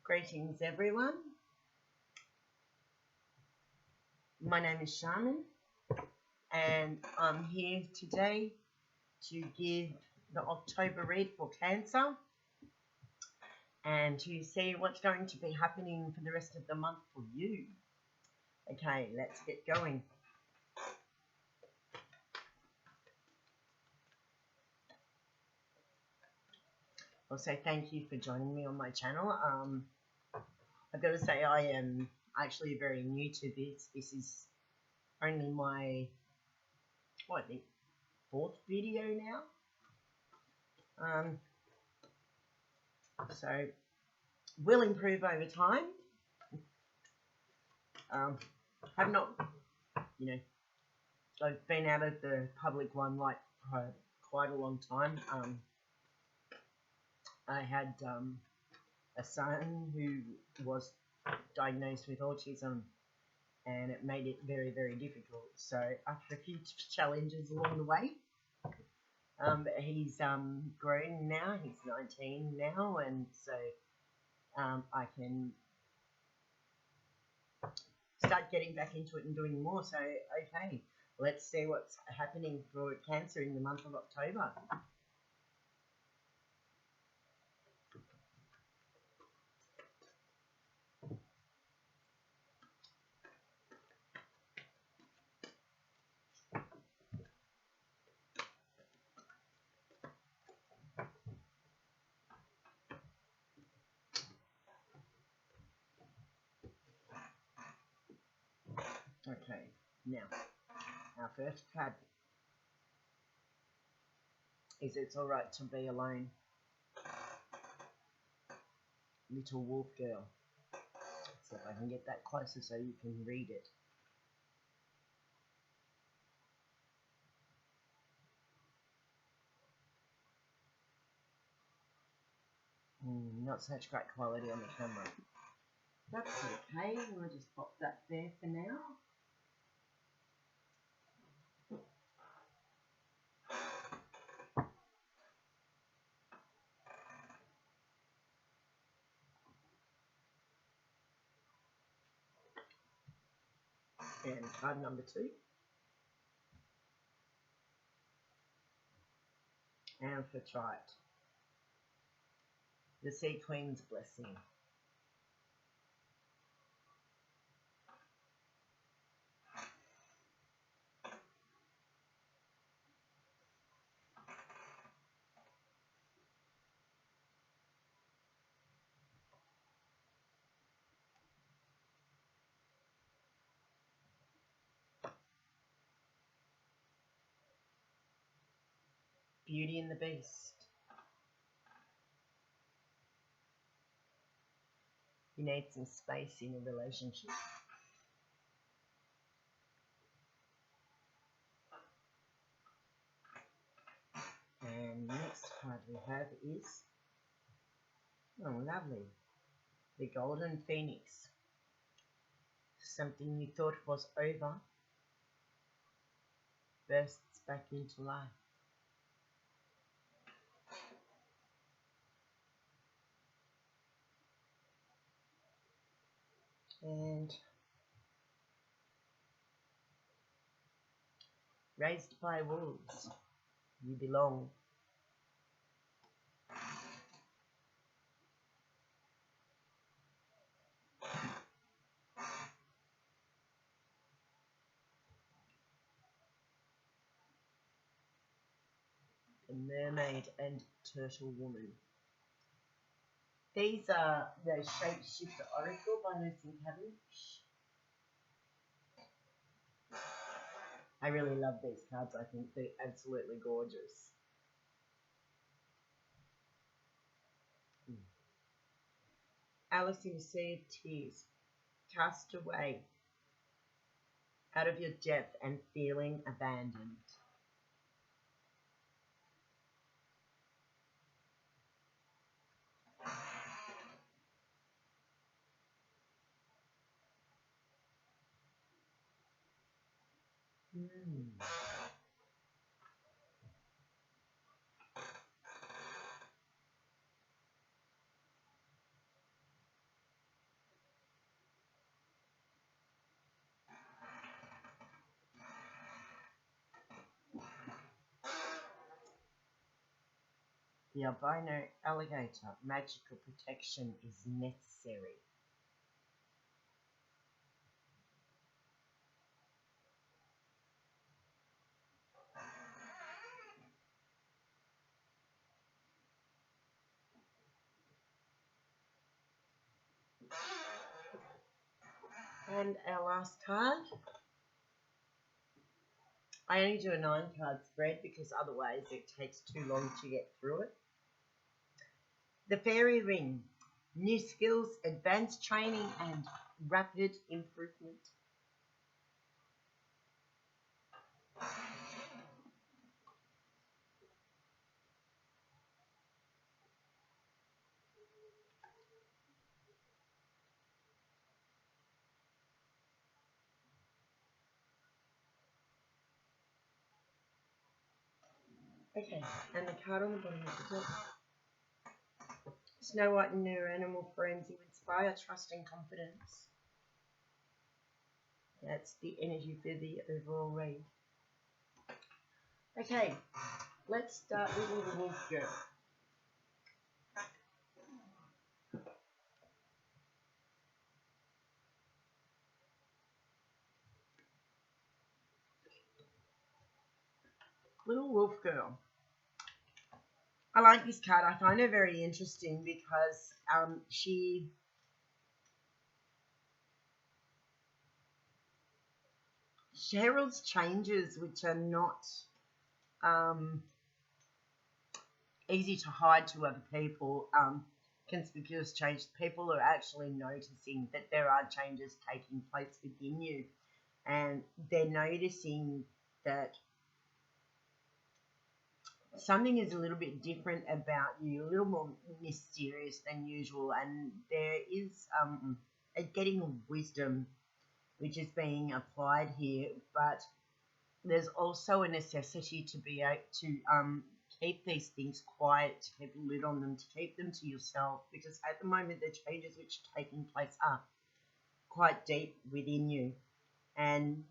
Greetings everyone. My name is Shaman and I'm here today to give the October read for Cancer and to see what's going to be happening for the rest of the month for you. Okay, let's get going. Also, thank you for joining me on my channel. I've got to say I am actually very new to this. This is only my, I think, 4th video now. So, will improve over time. Have not, I've been out of the public one like for quite a long time. I had a son who was diagnosed with autism, and it made it very, very difficult. So after a few challenges along the way, he's grown now. He's 19 now, and so I can start getting back into it and doing more. So okay, let's see what's happening for Cancer in the month of October. Okay, now, our first card is It's Alright to Be Alone. Little Wolf Girl. So if I can get that closer so you can read it. Not such great quality on the camera. That's okay, I'll just pop that there for now. And card number 2. And for Try It. The Sea Queen's Blessing. Beauty and the Beast. You need some space in a relationship. And next card we have is, oh lovely, the Golden Phoenix. Something you thought was over bursts back into life. And Raised by Wolves, you belong. The Mermaid and Turtle Woman. These are the Shapeshifter Oracle by Lucy Cavendish. I really love these cards. I think they're absolutely gorgeous. Alice in a Sea of Tears. Cast away out of your depth and feeling abandoned. The albino alligator. Magical protection is necessary. And our last card. I only do a 9-card spread because otherwise it takes too long to get through it. The Fairy Ring. New skills, advanced training, and rapid improvement. Okay, and the card on the bottom of the deck. Snow White and her animal friends. You inspire trust and confidence. That's the energy for the overall read. Okay, let's start with Little Wolf Girl. Little Wolf Girl. I like this card. I find her very interesting because she heralds changes which are not easy to hide to other people. Conspicuous change. People are actually noticing that there are changes taking place within you, and they're noticing that something is a little bit different about you, a little more mysterious than usual, and there is a getting of wisdom which is being applied here, but there's also a necessity to be able to keep these things quiet, to keep a lid on them, to keep them to yourself, because at the moment the changes which are taking place are quite deep within you, and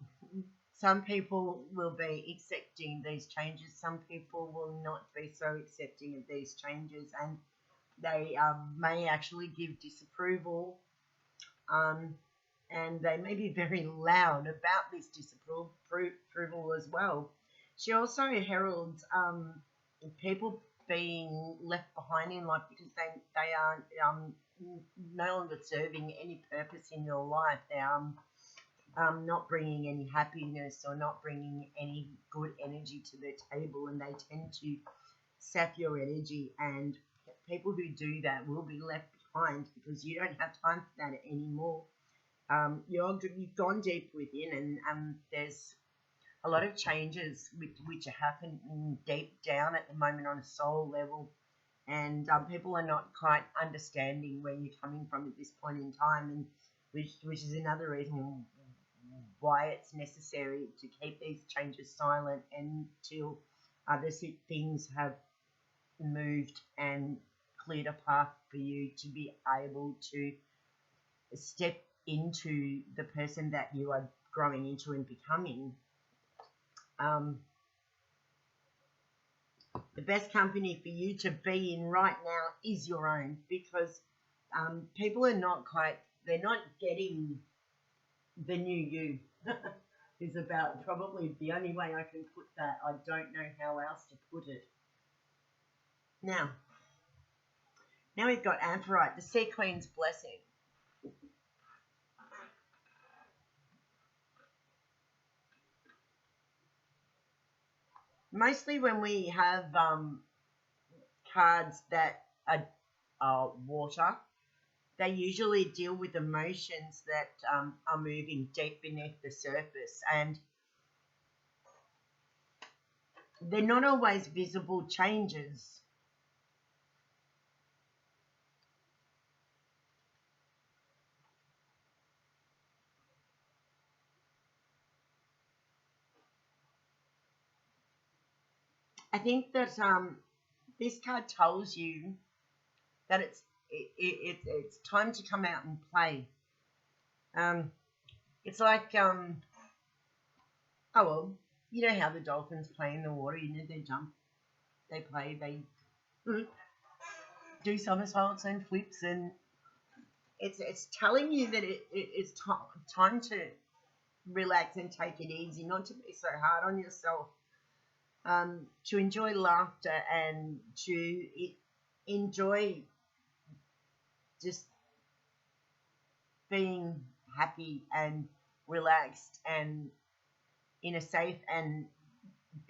some people will be accepting these changes, some people will not be so accepting of these changes, and they may actually give disapproval, and they may be very loud about this disapproval as well. She also heralds people being left behind in life because they are no longer serving any purpose in your life. They are not bringing any happiness or not bringing any good energy to the table, and they tend to sap your energy, and people who do that will be left behind because you don't have time for that anymore. You've gone deep within, and there's a lot of changes which are happening deep down at the moment on a soul level, and people are not quite understanding where you're coming from at this point in time, and which is another reason why it's necessary to keep these changes silent until other things have moved and cleared a path for you to be able to step into the person that you are growing into and becoming. The best company for you to be in right now is your own, because people are they're not getting the new you. Is about probably the only way I can put that. I don't know how else to put it. Now we've got Amphorite, the Sea Queen's Blessing. Mostly when we have cards that are water, they usually deal with emotions that are moving deep beneath the surface, and they're not always visible changes. I think that this card tells you that it's time to come out and play. It's like oh well, you know how the dolphins play in the water. You know, they jump, they play, they do somersaults and flips, and it's telling you that it's time to relax and take it easy, not to be so hard on yourself, to enjoy laughter and to enjoy just being happy and relaxed and in a safe and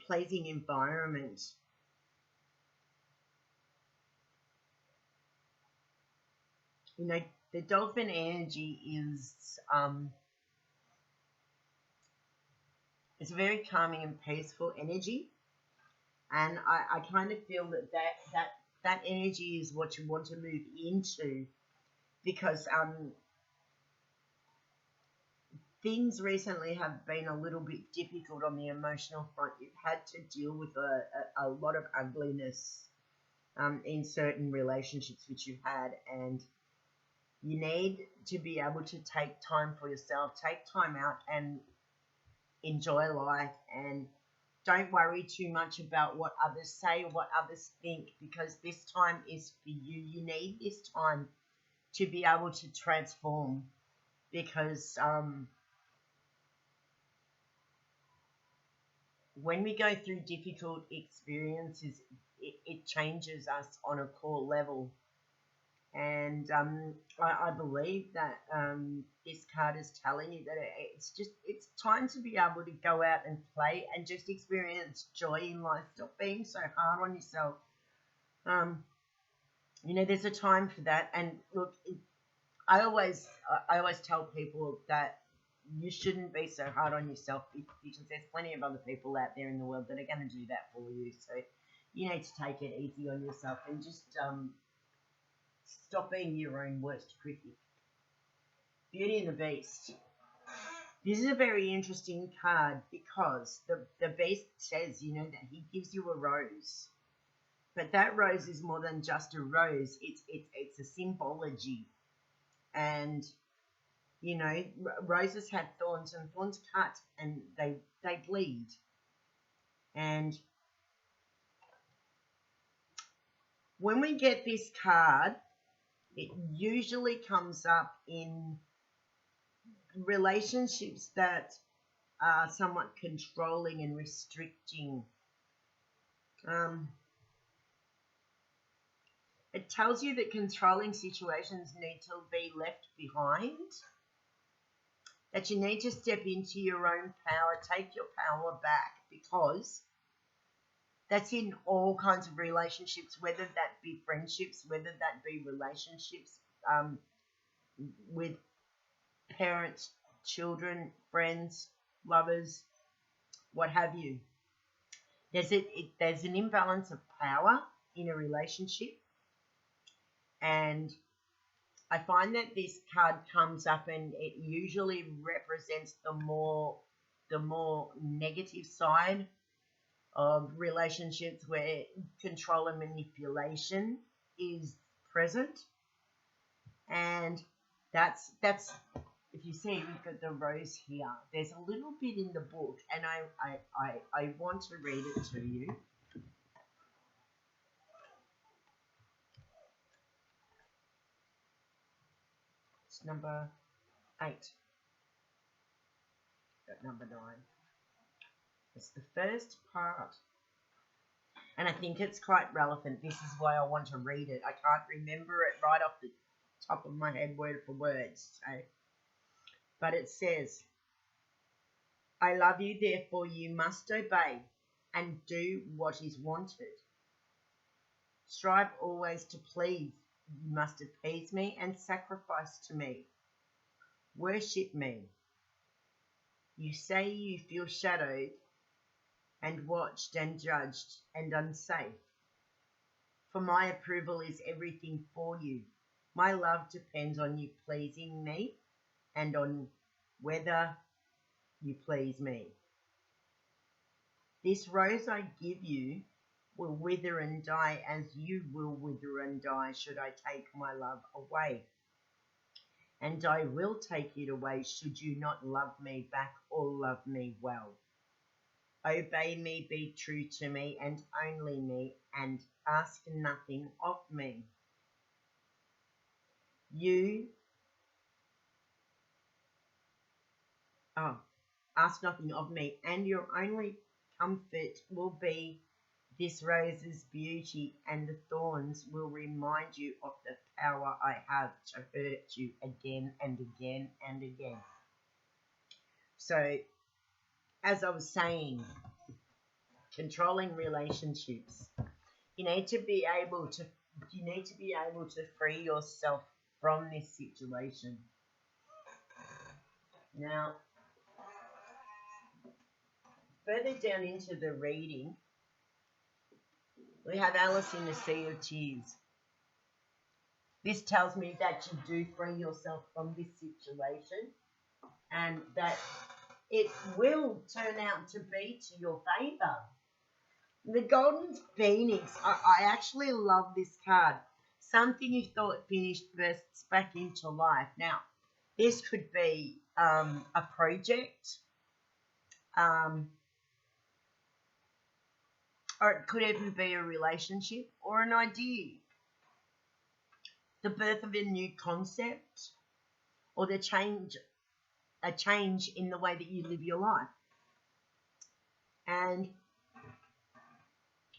pleasing environment. You know, the dolphin energy is it's a very calming and peaceful energy, and I kind of feel that energy is what you want to move into, because things recently have been a little bit difficult on the emotional front. You've had to deal with a lot of ugliness in certain relationships which you've had, and you need to be able to take time for yourself, take time out and enjoy life, and don't worry too much about what others say or what others think, because this time is for you. You need this time to be able to transform, because when we go through difficult experiences, it changes us on a core level. And I believe that this card is telling you that it's time to be able to go out and play and just experience joy in life. Stop being so hard on yourself. You know, there's a time for that. And look, I always tell people that you shouldn't be so hard on yourself, because there's plenty of other people out there in the world that are going to do that for you. So you need to take it easy on yourself and just stop being your own worst critic. Beauty and the Beast. This is a very interesting card, because the Beast says, you know, that he gives you a rose. But that rose is more than just a rose. It's a symbology. And, you know, roses have thorns, and thorns cut and they bleed. And when we get this card, it usually comes up in relationships that are somewhat controlling and restricting. It tells you that controlling situations need to be left behind, that you need to step into your own power, take your power back, because that's in all kinds of relationships, whether that be friendships, whether that be relationships with parents, children, friends, lovers, what have you. There's an imbalance of power in a relationship, and I find that this card comes up and it usually represents the more negative side of relationships, where control and manipulation is present. And that's if you see, we've got the rose here. There's a little bit in the book, and I want to read it to you. It's number 8. Got number 9. It's the first part, and I think it's quite relevant. This is why I want to read it. I can't remember it right off the top of my head word for word, so. But it says, I love you, therefore you must obey and do what is wanted. Strive always to please. You must appease me and sacrifice to me. Worship me. You say you feel shadowed and watched and judged and unsafe. For my approval is everything for you. My love depends on you pleasing me and on whether you please me. This rose I give you will wither and die, as you will wither and die should I take my love away. And I will take it away should you not love me back or love me well. Obey me, be true to me, and only me, and ask nothing of me. You ask nothing of me, and your only comfort will be this rose's beauty, and the thorns will remind you of the power I have to hurt you again and again and again. So, as I was saying, controlling relationships, you need to be able to free yourself from this situation. Now, further down into the reading, we have Alice in the Sea of Tears. This tells me that you do free yourself from this situation and that it will turn out to be to your favour. The Golden Phoenix, I actually love this card. Something you thought finished bursts back into life. Now, this could be a project, or it could even be a relationship or an idea. The birth of a new concept, or a change in the way that you live your life. And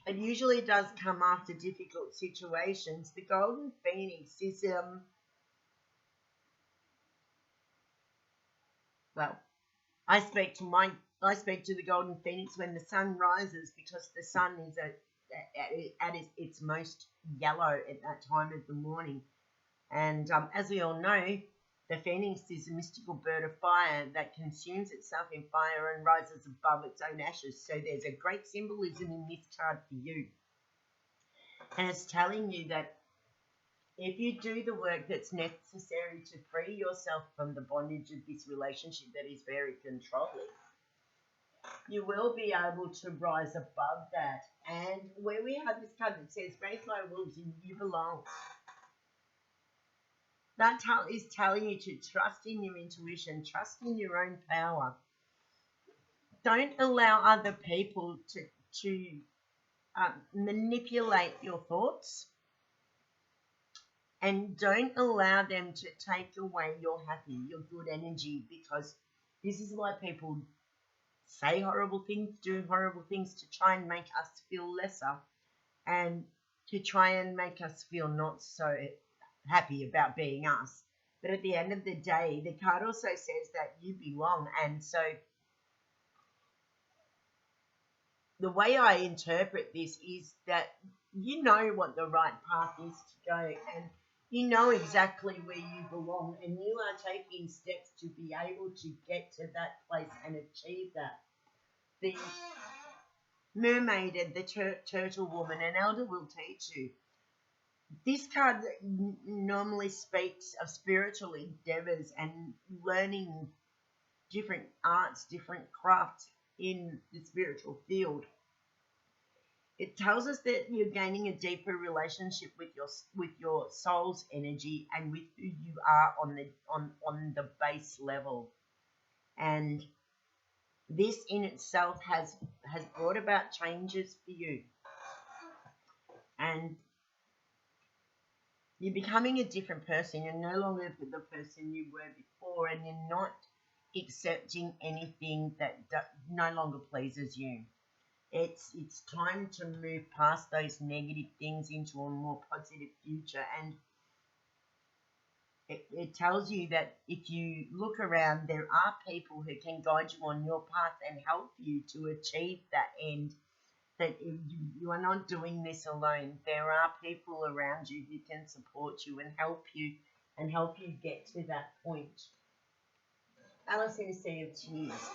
it usually does come after difficult situations. The Golden Phoenix is I speak to the Golden Phoenix when the sun rises, because the sun is at its most yellow at that time of the morning. And as we all know, the phoenix is a mystical bird of fire that consumes itself in fire and rises above its own ashes. So there's a great symbolism in this card for you. And it's telling you that if you do the work that's necessary to free yourself from the bondage of this relationship that is very controlling, you will be able to rise above that. And where we have this card that says, "Grace like wolves, you belong." That is telling you to trust in your intuition, trust in your own power. Don't allow other people to manipulate your thoughts, and don't allow them to take away your happy, your good energy, because this is why people say horrible things, do horrible things, to try and make us feel lesser and to try and make us feel not so happy about being us. But at the end of the day, the card also says that you belong. And so the way I interpret this is that you know what the right path is to go, and you know exactly where you belong, and you are taking steps to be able to get to that place and achieve that. The mermaid and the turtle woman, an elder will teach you. This card normally speaks of spiritual endeavours and learning different arts, different crafts in the spiritual field. It tells us that you're gaining a deeper relationship with your soul's energy and with who you are on the base level. And this in itself has brought about changes for you. And you're becoming a different person. You're no longer the person you were before, and you're not accepting anything that no longer pleases you. It's time to move past those negative things into a more positive future. And it tells you that if you look around, there are people who can guide you on your path and help you to achieve that end. That you are not doing this alone. There are people around you who can support you and help you get to that point. Alice in the Sea of Tears.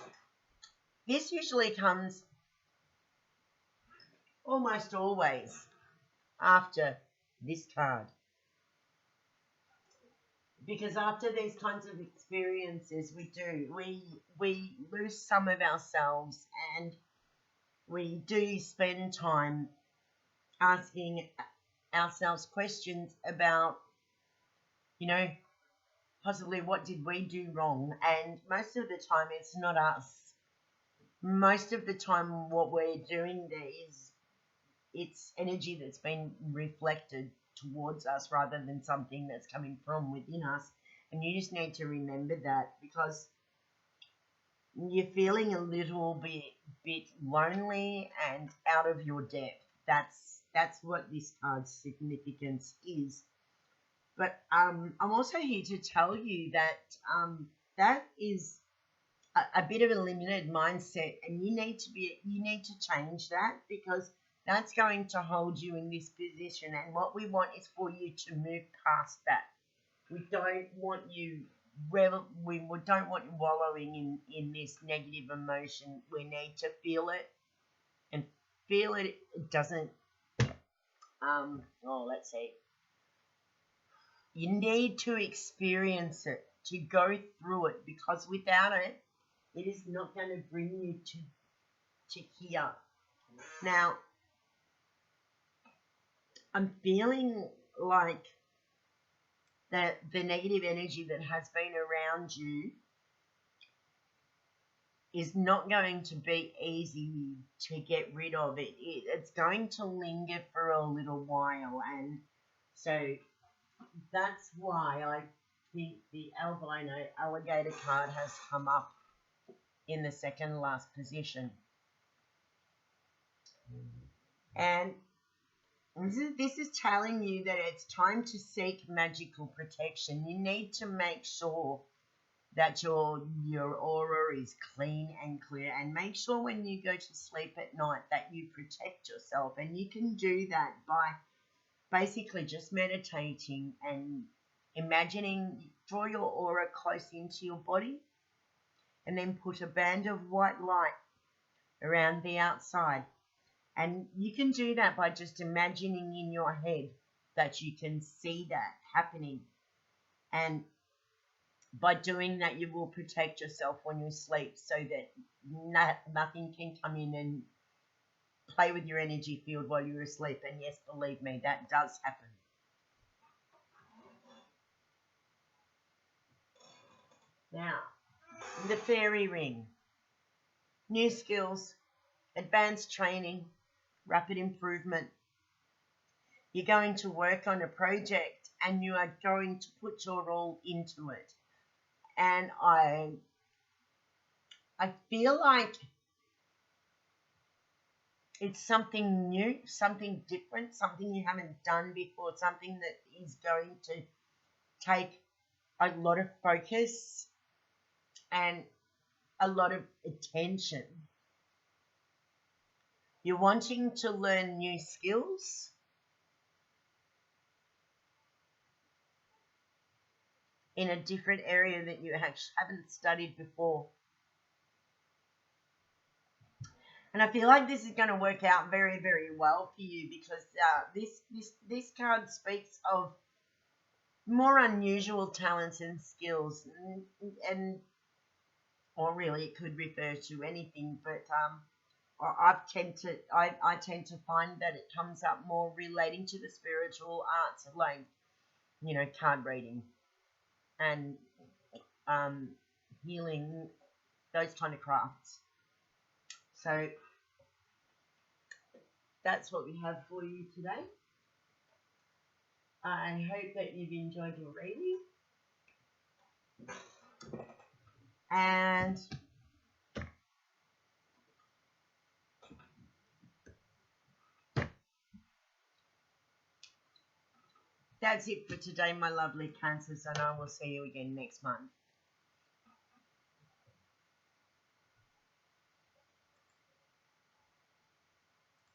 This usually comes almost always after this card, because after these kinds of experiences, we lose some of ourselves, and we do spend time asking ourselves questions about, possibly what did we do wrong? And most of the time it's not us. Most of the time what we're doing there is it's energy that's been reflected towards us rather than something that's coming from within us. And you just need to remember that, because you're feeling a little bit lonely and out of your depth. That's what this card's significance is. But I'm also here to tell you that that is a bit of a limited mindset, and you need to change that, because that's going to hold you in this position. And what we want is for you to move past that. We don't want you wallowing in this negative emotion. We need to feel it, and feel it. It doesn't. Let's see. You need to experience it, to go through it, because without it, it is not going to bring you to here. Now, I'm feeling like that the negative energy that has been around you is not going to be easy to get rid of. It's going to linger for a little while, and so that's why I think the albino alligator card has come up in the second last position. And this is telling you that it's time to seek magical protection. You need to make sure that your aura is clean and clear, and make sure when you go to sleep at night that you protect yourself. And you can do that by basically just meditating and imagining, draw your aura close into your body, and then put a band of white light around the outside. And you can do that by just imagining in your head that you can see that happening. And by doing that, you will protect yourself when you sleep, so that nothing can come in and play with your energy field while you're asleep. And yes, believe me, that does happen. Now, the fairy ring. New skills, advanced training, rapid improvement. You're going to work on a project, and you are going to put your all into it. And I feel like it's something new, something different, something you haven't done before, something that is going to take a lot of focus and a lot of attention. You're wanting to learn new skills. In a different area that you haven't studied before. And I feel like this is going to work out very, very well for you, because this card speaks of more unusual talents and skills, or really it could refer to anything, but I tend to find that it comes up more relating to the spiritual arts, like, card reading and healing, those kind of crafts. So that's what we have for you today. I hope that you've enjoyed your reading. And that's it for today, my lovely Cancers, and I will see you again next month.